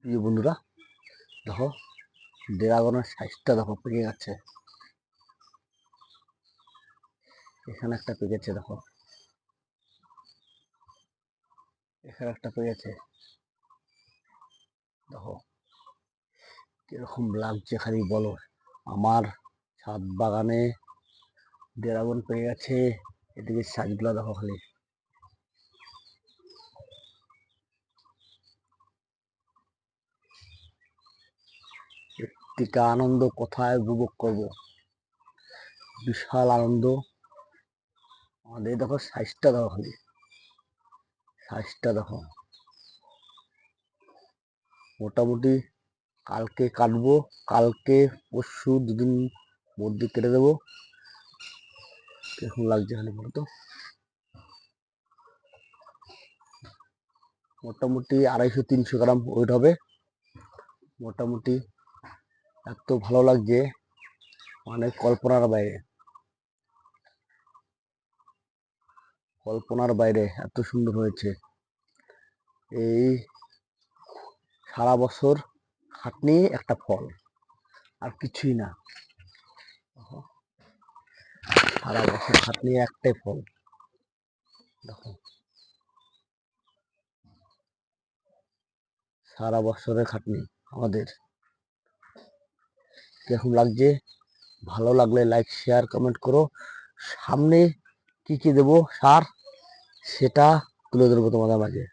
প্রিয় বন্ধুরা, দেখো ড্রাগনের সাইজটা দেখো পেকে যাচ্ছে। এখানে একটা পেকেছে, দেখো এখানে একটা পেকেছে। দেখো কিরকম লাগছে খালি বলো। আমার ছাদ বাগানে ড্রাগন পেকে গেছে। এদিকে সাইজগুলো দেখো খালি। এদিকে আনন্দ কোথায় উপভোগ করব, বিশাল আনন্দ আমাদের। দেখো সাইজটা দেখো খালি, সাইজটা দেখো। মোটামুটি কালকে কাটবো, কালকে পরশু দুদিন মধ্যে কেটে দেবো। কিরকম লাগছে খালি বলো তো। মোটামুটি 250-300 গ্রাম ওয়েট হবে। মোটামুটি এত ভালো লাগছে, মানে কল্পনার বাইরে, কল্পনার বাইরে এত সুন্দর হয়েছে। এই সারা বছর খাটনি একটা ফল, আর কিছুই না। সারা বছর খাটনি একটাই ফল। দেখো সারা বছরের খাটনি আমাদের। কিরকম লাগছে? ভালো লাগলে লাইক শেয়ার কমেন্ট করো। সামনে কি কি দেবো সার, সেটা তুলে ধরবো তোমাদের মাঝে।